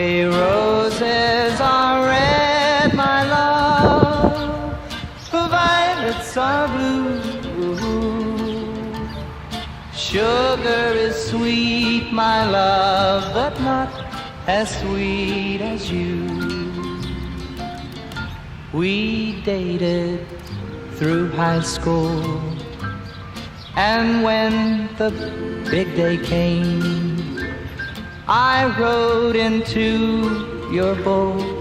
Roses are red, my love, violets are blue. Sugar is sweet, my love, but not as sweet as you. We dated through high school, and when the big day came, I rode into your boat